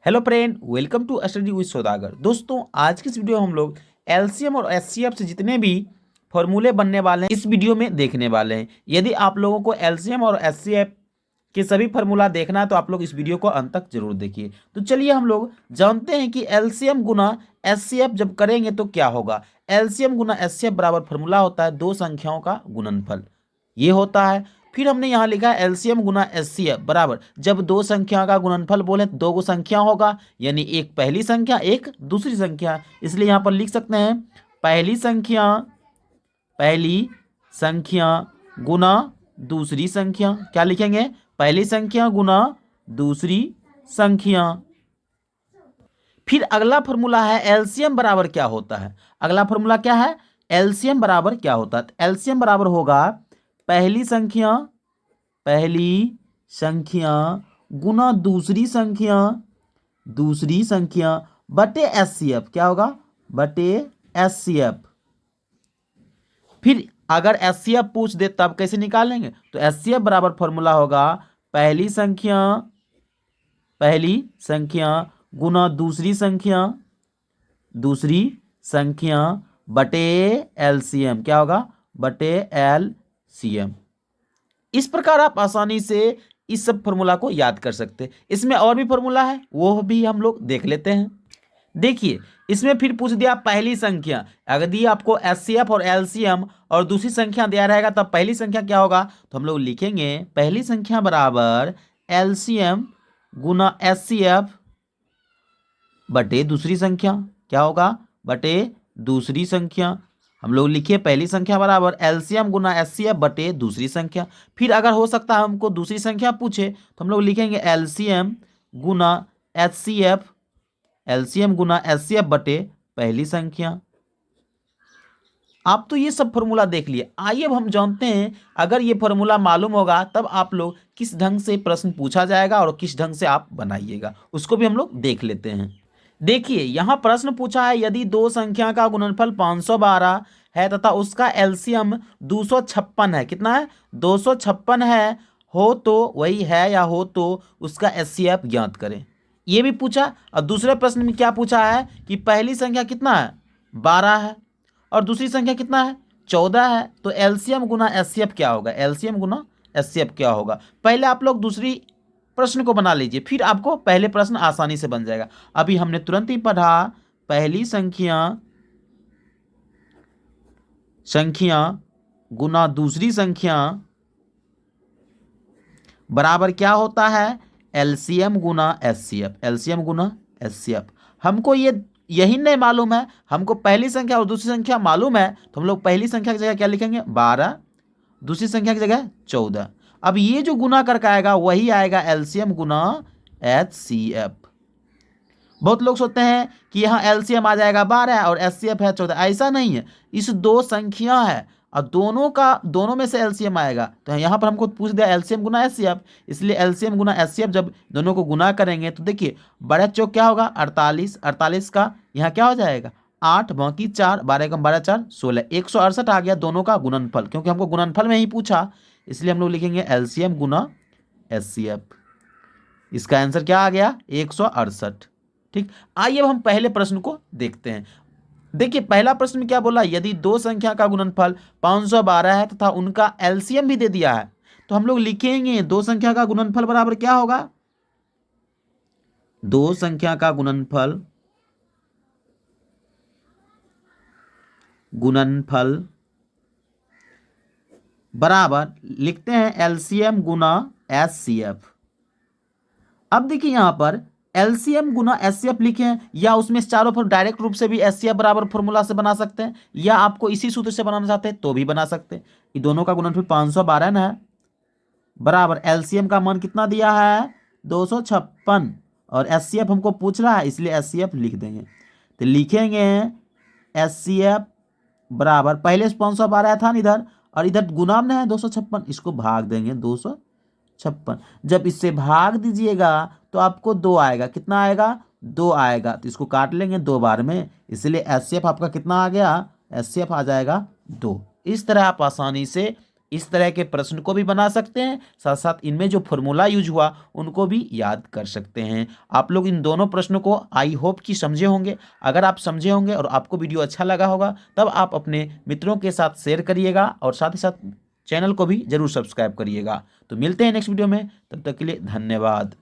Hello friend, welcome to study with Saudagar. दोस्तों, आज की इस वीडियो में हम लोग एलसीएम और एचसीएफ से जितने भी फॉर्मूले बनने वाले हैं इस वीडियो में देखने वाले हैं। यदि आप लोगों को एलसीएम और एचसीएफ के सभी फार्मूला देखना है तो आप लोग इस वीडियो को अंत तक जरूर देखिए। तो चलिए हम लोग जानते हैं कि एलसीएम गुना एचसीएफ जब करेंगे तो क्या होगा। एलसीएम गुना एचसीएफ बराबर फार्मूला होता है दो संख्याओं का गुणनफल, ये होता है। फिर हमने यहाँ लिखा है एलसीएम गुना एचसीएफ बराबर, जब दो संख्या का गुणनफल बोले तो दो गो संख्या होगा, यानी एक पहली संख्या एक दूसरी संख्या। इसलिए यहाँ पर लिख सकते हैं पहली संख्या गुना दूसरी संख्या। क्या लिखेंगे? पहली संख्या गुना दूसरी संख्या। फिर अगला फॉर्मूला है एलसीएम बराबर क्या होता है। अगला फॉर्मूला क्या है? एलसीएम बराबर क्या होता है? एलसीएम बराबर होगा पहली संख्या गुना दूसरी संख्या बटे एचसीएफ। क्या होगा? बटे एचसीएफ। फिर अगर एचसीएफ पूछ दे तब कैसे निकालेंगे? तो एचसीएफ बराबर फॉर्मूला होगा पहली संख्या गुना दूसरी संख्या बटे एलसीएम। क्या होगा? बटे एलसीएम। इस प्रकार आप आसानी से इस सब फॉर्मूला को याद कर सकते हैं। इसमें और भी फॉर्मूला है, वो भी हम लोग देख लेते हैं। देखिए, इसमें फिर पूछ दिया पहली संख्या। अगर दी आपको एचसीएफ और एलसीएम और दूसरी संख्या दिया रहेगा तब पहली संख्या क्या होगा, तो हम लोग लिखेंगे पहली संख्या बराबर एलसीएम गुना एचसीएफ बटे दूसरी संख्या। क्या होगा? बटे दूसरी संख्या। हम लोग लिखिए पहली संख्या बराबर एलसीएम गुना एचसीएफ बटे दूसरी संख्या। फिर अगर हो सकता है हमको दूसरी संख्या पूछे तो हम लोग लिखेंगे एलसीएम गुना एचसीएफ बटे पहली संख्या। आप तो ये सब फॉर्मूला देख लिए। आइए अब हम जानते हैं, अगर ये फॉर्मूला मालूम होगा तब आप लोग किस ढंग से प्रश्न पूछा जाएगा और किस ढंग से आप बनाइएगा, उसको भी हम लोग देख लेते हैं। देखिए, यहाँ प्रश्न पूछा है यदि दो संख्या का गुणनफल 512 है तथा उसका एलसीएम 256 है। कितना है? 256 है। हो तो वही है या हो तो उसका एचसीएफ ज्ञात करें, ये भी पूछा। और दूसरे प्रश्न में क्या पूछा है कि पहली संख्या कितना है? 12 है और दूसरी संख्या कितना है? 14 है। तो एलसीएम गुना एचसीएफ क्या होगा? एलसीएम गुना एचसीएफ क्या होगा? पहले आप लोग दूसरी प्रश्न को बना लीजिए, फिर आपको पहले प्रश्न आसानी से बन जाएगा। अभी हमने तुरंत ही पढ़ा पहली संख्या गुना दूसरी संख्या बराबर क्या होता है? एलसीएम गुना एचसीएफ। हमको यही नहीं मालूम है, हमको पहली संख्या और दूसरी संख्या मालूम है, तो हम लोग पहली संख्या की जगह क्या लिखेंगे? 12, दूसरी संख्या की जगह 14। अब ये जो गुना करके आएगा वही आएगा एलसीएम गुना एचसीएफ। बहुत लोग सोचते हैं कि यहाँ एलसीएम आ जाएगा 12 और एचसीएफ है 14। ऐसा नहीं है, इस दो संख्या है और दोनों में से एलसीएम आएगा। तो यहाँ पर हमको पूछ दिया एलसीएम गुना एचसीएफ, इसलिए एलसीएम गुना एचसीएफ जब दोनों को गुना करेंगे तो देखिए बड़ा चौक क्या होगा? 48 का यहाँ क्या हो जाएगा? 8 बाकी 4, 12 कम 12 4 16, 168 आ गया दोनों का गुणनफल। क्योंकि हमको गुणनफल में ही पूछा, इसलिए हम लोग लिखेंगे एलसीएम गुना एचसीएफ। इसका आंसर क्या आ गया? 168। ठीक, आइए अब हम पहले प्रश्न को देखते हैं। देखिए, पहला प्रश्न में क्या बोला? यदि दो संख्या का गुणनफल 512 है तथा उनका एलसीएम भी दे दिया है, तो हम लोग लिखेंगे दो संख्या का गुणनफल बराबर क्या होगा? दो संख्या का गुणनफल बराबर लिखते हैं एलसीएम गुना एचसीएफ। अब देखिए यहाँ पर एलसीएम गुना एचसीएफ लिखे हैं, या उसमें चारों पर डायरेक्ट रूप से भी एचसीएफ बराबर फॉर्मूला से बना सकते हैं, या आपको इसी सूत्र से बनाना चाहते हैं तो भी बना सकते हैं। ये दोनों का गुणनफल 512 है बराबर एलसीएम का मान कितना दिया है? 256 और एचसीएफ हमको पूछ रहा है, इसलिए एचसीएफ लिख देंगे। तो लिखेंगे एचसीएफ बराबर, पहले 512 था इधर और इधर गुना में है 256, इसको भाग देंगे 256। जब इससे भाग दीजिएगा तो आपको 2 आएगा। कितना आएगा? 2 आएगा। तो इसको काट लेंगे 2 बार में, इसलिए एचसीएफ आपका कितना आ गया? एचसीएफ आ जाएगा 2। इस तरह आप आसानी से इस तरह के प्रश्न को भी बना सकते हैं, साथ साथ इनमें जो फॉर्मूला यूज हुआ उनको भी याद कर सकते हैं। आप लोग इन दोनों प्रश्नों को आई होप कि समझे होंगे। अगर आप समझे होंगे और आपको वीडियो अच्छा लगा होगा तब आप अपने मित्रों के साथ शेयर करिएगा और साथ ही साथ चैनल को भी जरूर सब्सक्राइब करिएगा। तो मिलते हैं नेक्स्ट वीडियो में, तब तक के लिए धन्यवाद।